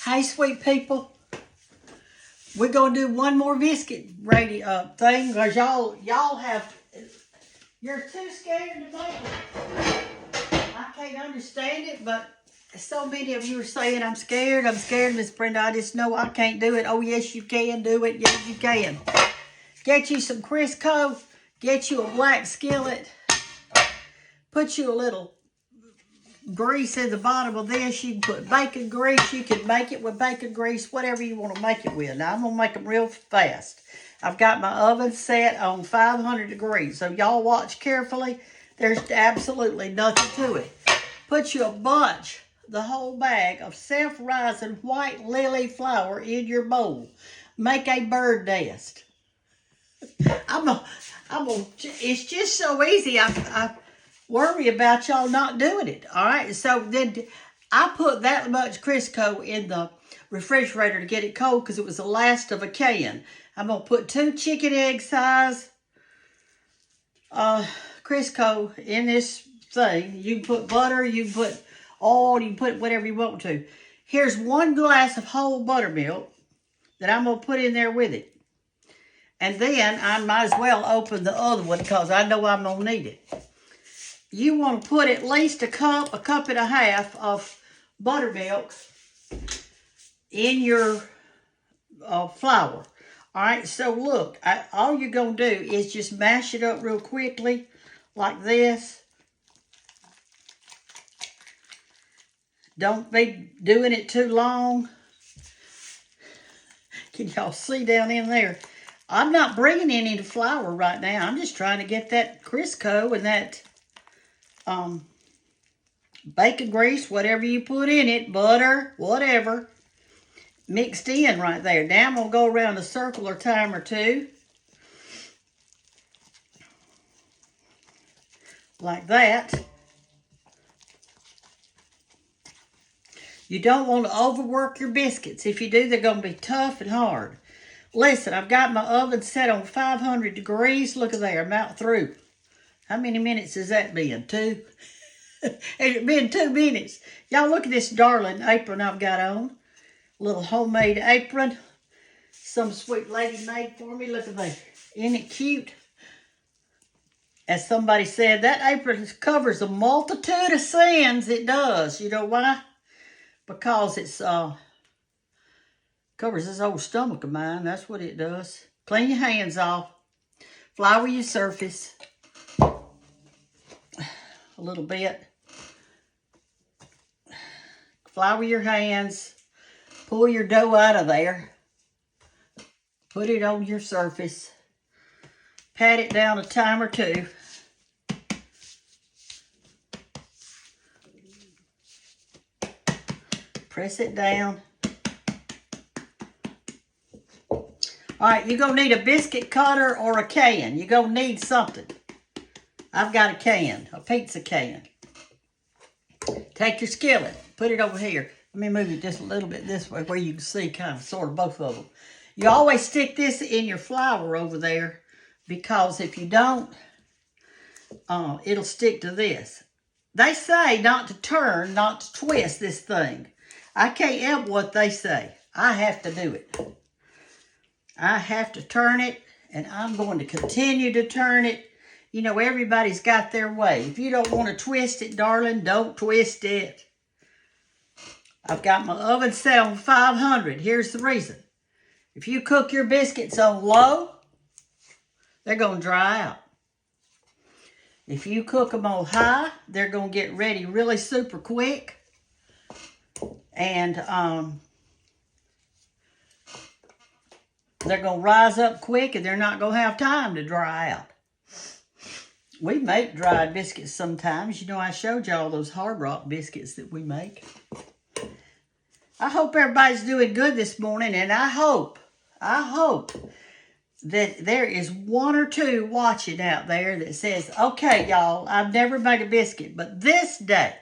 Hey, sweet people. We're going to do one more biscuit thing because you're too scared to make it. I can't understand it, but so many of you are saying, I'm scared, Miss Brenda. I just know I can't do it. Oh, yes, you can do it. Yes, you can. Get you some Crisco. Get you a black skillet. Put you a little grease in the bottom of this. You can put bacon grease. You can make it with bacon grease, whatever you want to make it with. Now, I'm going to make them real fast. I've got my oven set on 500 degrees, so y'all watch carefully. There's absolutely nothing to it. Put you a bunch, the whole bag of self-rising white lily flour in your bowl. Make a bird nest. It's just so easy. I worry about y'all not doing it. All right. So then I put that much Crisco in the refrigerator to get it cold because it was the last of a can. I'm going to put 2 chicken egg size Crisco in this thing. You can put butter, you can put oil, you can put whatever you want to. Here's 1 glass of whole buttermilk that I'm going to put in there with it. And then I might as well open the other one because I know I'm going to need it. You want to put at least a cup and a half of buttermilk in your flour. All right, so look, all you're going to do is just mash it up real quickly like this. Don't be doing it too long. Can y'all see down in there? I'm not bringing any flour right now. I'm just trying to get that Crisco and that bacon grease, whatever you put in it, butter, whatever, mixed in right there. Now I'm going to go around a circle or time or two. Like that. You don't want to overwork your biscuits. If you do, they're going to be tough and hard. Listen, I've got my oven set on 500 degrees. Look at there, I'm out through. How many minutes has that been? 2? It's been 2 minutes. Y'all look at this darling apron I've got on. Little homemade apron. Some sweet lady made for me. Look at that. Isn't it cute? As somebody said, that apron covers a multitude of sins. It does. You know why? Because it's covers this old stomach of mine. That's what it does. Clean your hands off. Flour your surface. A little bit. Flour your hands. Pull your dough out of there. Put it on your surface. Pat it down a time or 2. Press it down. All right, you're going to need a biscuit cutter or a can. You're going to need something. I've got a can, a pizza can. Take your skillet, put it over here. Let me move it just a little bit this way where you can see kind of sort of both of them. You always stick this in your flour over there because if you don't, it'll stick to this. They say not to turn, not to twist this thing. I can't help what they say. I have to do it. I have to turn it, and I'm going to continue to turn it. You know, everybody's got their way. If you don't want to twist it, darling, don't twist it. I've got my oven set on 500. Here's the reason. If you cook your biscuits on low, they're going to dry out. If you cook them on high, they're going to get ready really super quick. And they're going to rise up quick and they're not going to have time to dry out. We make dried biscuits sometimes. You know, I showed y'all those Hard Rock biscuits that we make. I hope everybody's doing good this morning, and I hope that there is 1 or 2 watching out there that says, okay, y'all, I've never made a biscuit, but this day,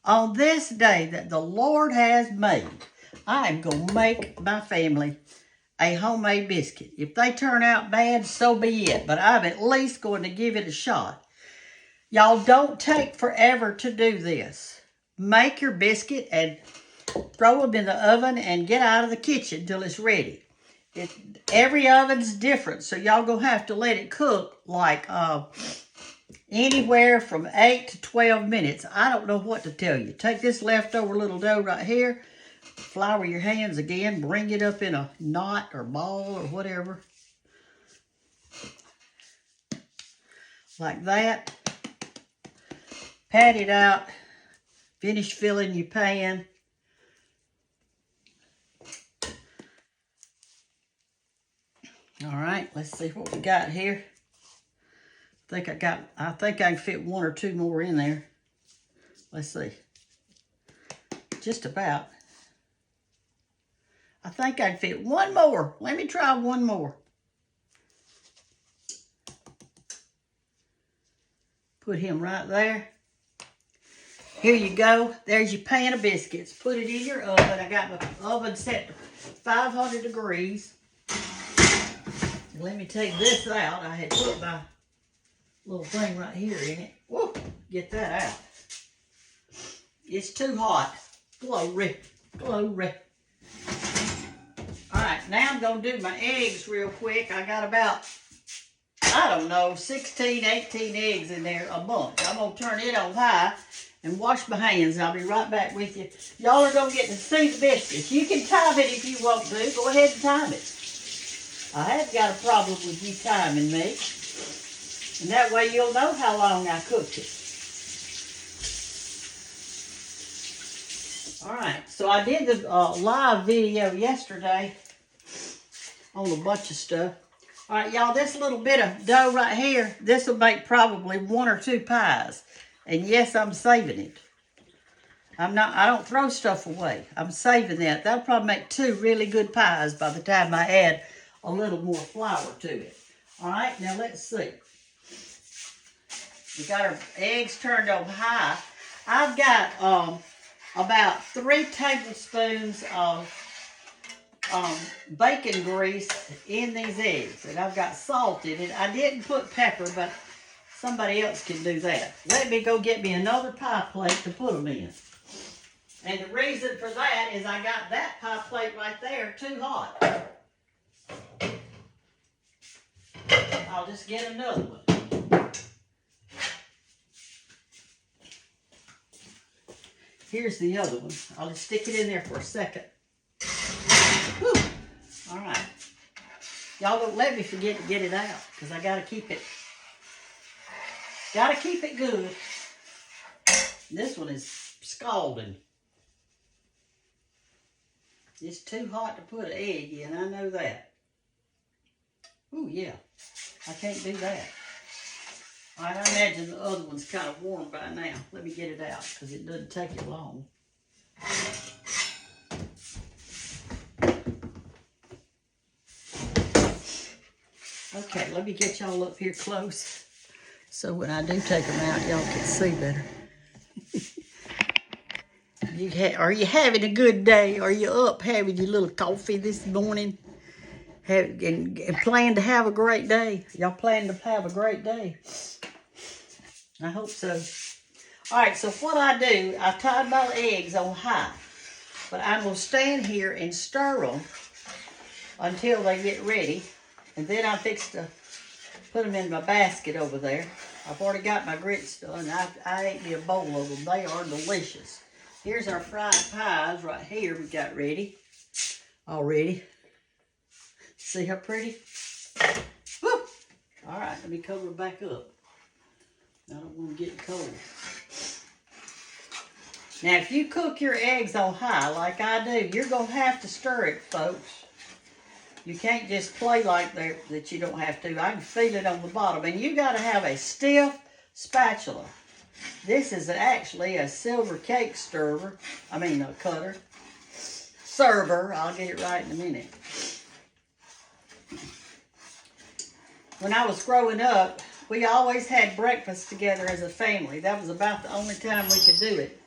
on this day that the Lord has made, I am going to make my family a homemade biscuit. If they turn out bad, so be it, but I'm at least going to give it a shot. Y'all, don't take forever to do this. Make your biscuit and throw them in the oven and get out of the kitchen till it's ready. Every oven's different, so y'all gonna have to let it cook like anywhere from 8 to 12 minutes. I don't know what to tell you. Take this leftover little dough right here, flour your hands again, bring it up in a knot or ball or whatever. Like that. Pat it out. Finish filling your pan. All right, let's see what we got here. I think I can fit one or two more in there. Let's see. Just about. I think I can fit one more. Let me try one more. Put him right there. Here you go. There's your pan of biscuits. Put it in your oven. I got my oven set to 500 degrees. Let me take this out. I had put my little thing right here in it. Whoa, get that out. It's too hot. Glory, glory. All right, now I'm going to do my eggs real quick. I got about, I don't know, 16, 18 eggs in there, a bunch. I'm going to turn it on high and wash my hands. I'll be right back with you. Y'all are going to get to see the biscuits. You can time it if you want to. Go ahead and time it. I have got a problem with you timing me. And that way you'll know how long I cooked it. All right, so I did the live video yesterday on a bunch of stuff. All right, y'all, this little bit of dough right here, this will make probably 1 or 2 pies. And yes, I'm saving it. I don't throw stuff away. I'm saving that. That'll probably make 2 really good pies by the time I add a little more flour to it. All right, now let's see. We got our eggs turned on high. I've got about 3 tablespoons of bacon grease in these eggs. And I've got salt in it. I didn't put pepper, but somebody else can do that. Let me go get me another pie plate to put them in. And the reason for that is I got that pie plate right there too hot. I'll just get another one. Here's the other one. I'll just stick it in there for a second. Whew. All right. Y'all don't let me forget to get it out because I got to keep it good. This one is scalding. It's too hot to put an egg in. I know that. Oh, yeah. I can't do that. All right, I imagine the other one's kind of warm by now. Let me get it out because it doesn't take it long. Okay, let me get y'all up here close so when I do take them out, y'all can see better. Are you having a good day? Are you up having your little coffee this morning? And plan to have a great day? Y'all plan to have a great day? I hope so. All right, so what I do, I tied my eggs on high. But I'm going to stand here and stir them until they get ready. And then I fix to put them in my basket over there. I've already got my grits done. I ate me a bowl of them. They are delicious. Here's our fried pies right here we got ready already. See how pretty? Woo! All right, let me cover it back up. I don't want to get cold. Now, if you cook your eggs on high like I do, you're going to have to stir it, folks. You can't just play like that you don't have to. I can feel it on the bottom. And you got to have a stiff spatula. This is actually a silver cake cutter. Server. I'll get it right in a minute. When I was growing up, we always had breakfast together as a family. That was about the only time we could do it.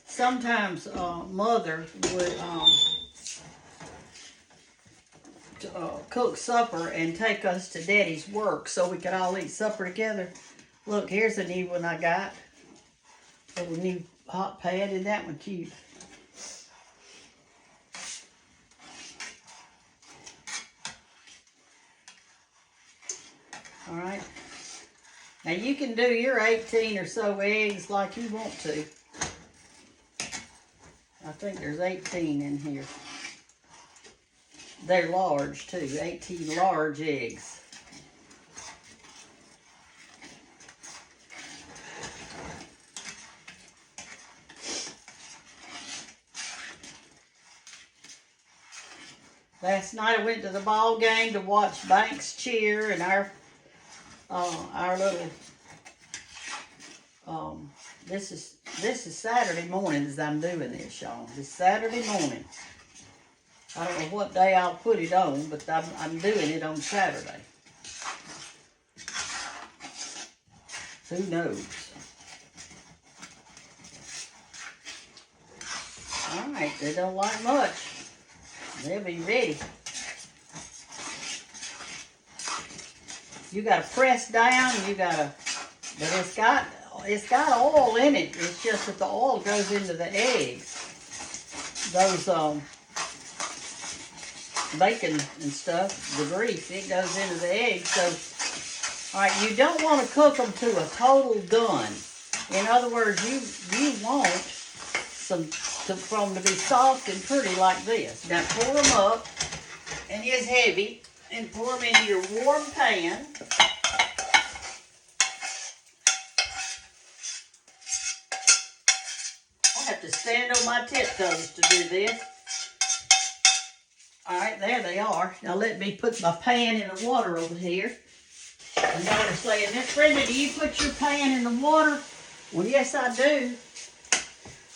Sometimes Mother would cook supper and take us to Daddy's work so we could all eat supper together. Look, here's a new one I got. A little new hot pad. Isn't that one cute? All right. Now you can do your 18 or so eggs like you want to. I think there's 18 in here. They're large too, 18 large eggs. Last night I went to the ball game to watch Banks cheer, and our little this is Saturday morning as I'm doing this, y'all. This Saturday morning. I don't know what day I'll put it on, but I'm doing it on Saturday. Who knows? All right, they don't like much. They'll be ready. You gotta press down. But it's got oil in it. It's just that the oil goes into the eggs. Those bacon and stuff, the grease, it goes into the eggs. So, all right, you don't want to cook them to a total done. In other words, you want for them to be soft and pretty like this. Now pour them up, and it's heavy, and pour them into your warm pan. I have to stand on my tiptoes to do this. All right, there they are. Now let me put my pan in the water over here. And y'all are saying, Miss Brenda, do you put your pan in the water? Well, yes, I do.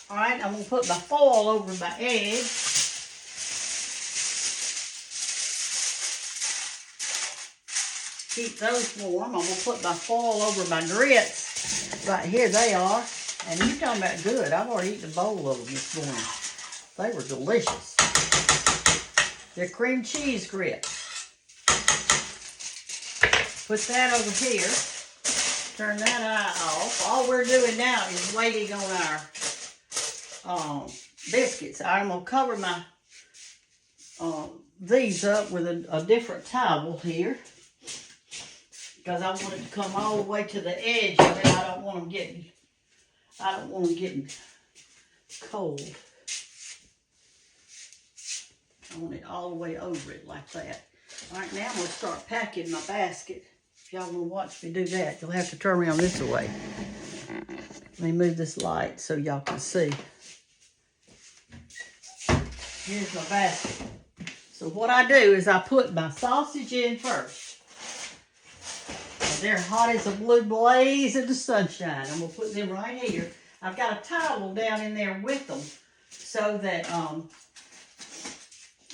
All right, I'm going to put my foil over my eggs. Keep those warm. I'm going to put my foil over my grits. Right here they are. And you're talking about good. I've already eaten a bowl of them this morning. They were delicious. They're cream cheese grits. Put that over here. Turn that eye off. All we're doing now is waiting on our biscuits. I'm going to cover my these up with a different towel here, because I want it to come all the way to the edge of it. I don't want them getting cold. I want it all the way over it like that. All right, now I'm going to start packing my basket. If y'all want to watch me do that, you'll have to turn around this way. Let me move this light so y'all can see. Here's my basket. So what I do is I put my sausage in first. Now they're hot as a blue blaze in the sunshine. I'm going to put them right here. I've got a towel down in there with them so that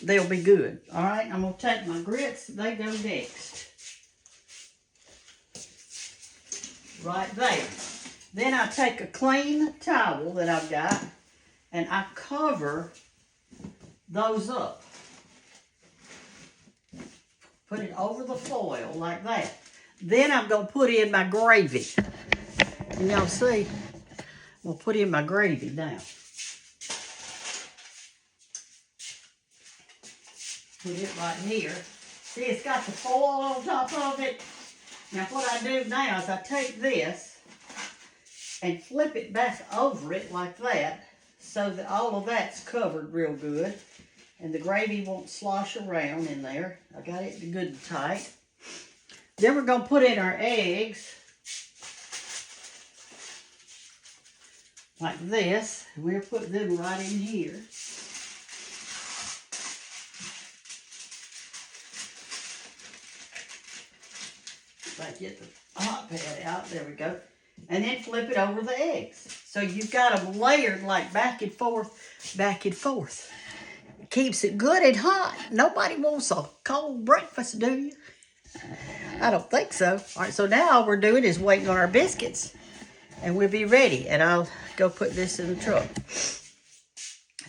they'll be good. All right, I'm going to take my grits. They go next. Right there. Then I take a clean towel that I've got and I cover those up. Put it over the foil like that. Then I'm going to put in my gravy. Can y'all see? We'll put in my gravy now. Put it right here. See, it's got the foil on top of it. Now what I do now is I take this and flip it back over it like that, so that all of that's covered real good and the gravy won't slosh around in there. I got it good and tight. Then we're going to put in our eggs like this. We'll put them right in here. If I get the hot pad out, there we go. And then flip it over the eggs. So you've got them layered like back and forth, back and forth. It keeps it good and hot. Nobody wants a cold breakfast, do you? I don't think so. All right, so now all we're doing is waiting on our biscuits. And we'll be ready. And I'll go put this in the truck.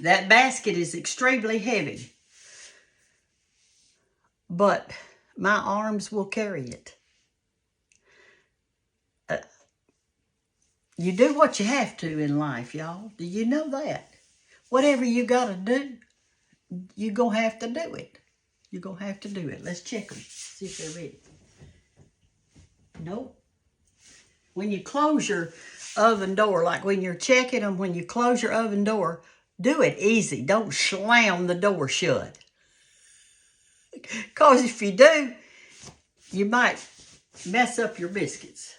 That basket is extremely heavy. But my arms will carry it. You do what you have to in life, y'all. Do you know that? Whatever you got to do, you're going to have to do it. You're going to have to do it. Let's check them. See if they're ready. Nope. When you close your oven door, like when you're checking them, when you close your oven door, do it easy. Don't slam the door shut. Because if you do, you might mess up your biscuits.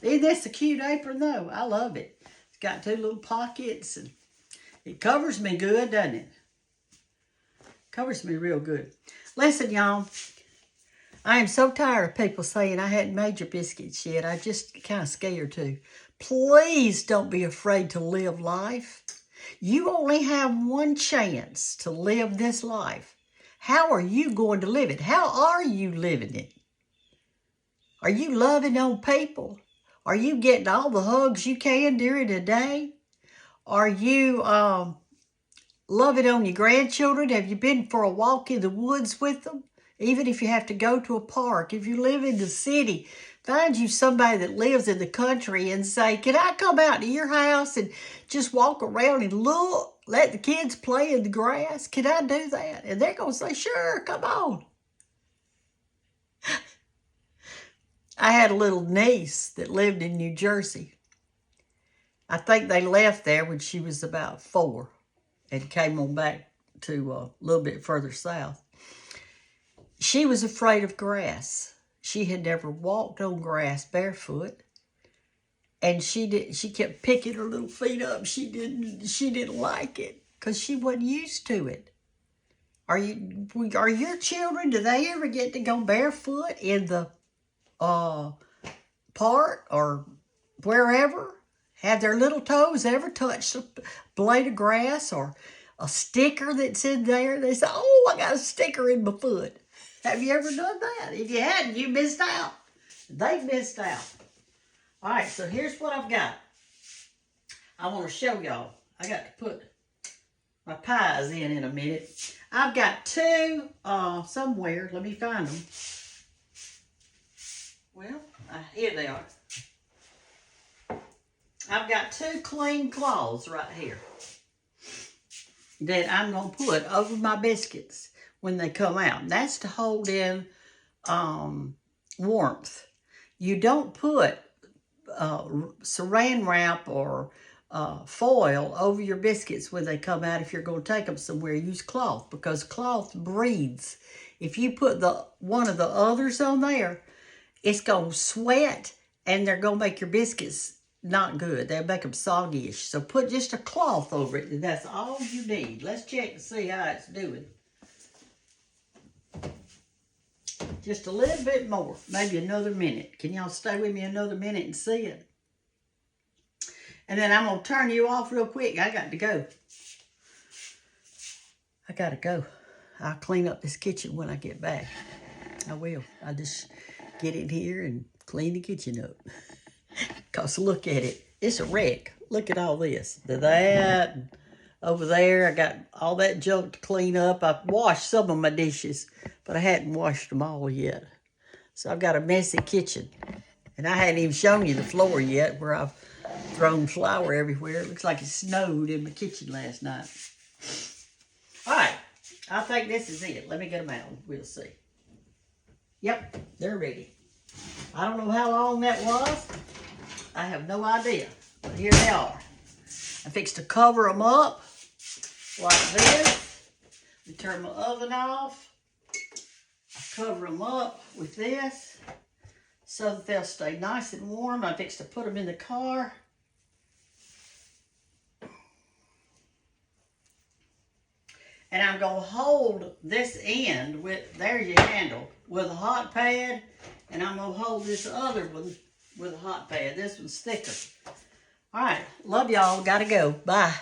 Isn't this a cute apron, though? I love it. It's got 2 little pockets, and it covers me good, doesn't it? Covers me real good. Listen, y'all. I am so tired of people saying I hadn't made your biscuits yet. I just kind of scared to. Please don't be afraid to live life. You only have one chance to live this life. How are you going to live it? How are you living it? Are you loving on people? Are you getting all the hugs you can during the day? Are you loving on your grandchildren? Have you been for a walk in the woods with them? Even if you have to go to a park, if you live in the city, find you somebody that lives in the country and say, can I come out to your house and just walk around and look, let the kids play in the grass? Can I do that? And they're going to say, sure, come on. I had a little niece that lived in New Jersey. I think they left there when she was about 4 and came on back to a little bit further south. She was afraid of grass. She had never walked on grass barefoot. And she kept picking her little feet up. She didn't like it because she wasn't used to it. Are your children, do they ever get to go barefoot in the park or wherever? Have their little toes ever touched a blade of grass or a sticker that's in there? They say, oh, I got a sticker in my foot. Have you ever done that? If you hadn't, you missed out. They've missed out. All right, so here's what I've got. I want to show y'all. I got to put my pies in a minute. I've got 2 somewhere. Let me find them. Well, here they are. I've got 2 clean cloths right here that I'm going to put over my biscuits when they come out. That's to hold in warmth. You don't put saran wrap or foil over your biscuits when they come out if you're going to take them somewhere. Use cloth because cloth breathes. If you put one of the others on there, it's going to sweat and they're going to make your biscuits not good. They'll make them soggy-ish. So put just a cloth over it and that's all you need. Let's check to see how it's doing. Just a little bit more, maybe another minute. Can y'all stay with me another minute and see it? And then I'm going to turn you off real quick. I got to go. I'll clean up this kitchen when I get back. I will. I'll just get in here and clean the kitchen up. Because look at it. It's a wreck. Look at all this. That and over there. I got all that junk to clean up. I've washed some of my dishes, but I hadn't washed them all yet. So I've got a messy kitchen. And I hadn't even shown you the floor yet where I've thrown flour everywhere. It looks like it snowed in my kitchen last night. All right. I think this is it. Let me get them out. We'll see. Yep, they're ready. I don't know how long that was. I have no idea. But here they are. I fixed to cover them up like this. We turn my oven off. I cover them up with this so that they'll stay nice and warm. I fixed to put them in the car. And I'm going to hold this end with, there's your handle, with a hot pad. And I'm going to hold this other one with a hot pad. This one's thicker. All right. Love y'all. Got to go. Bye.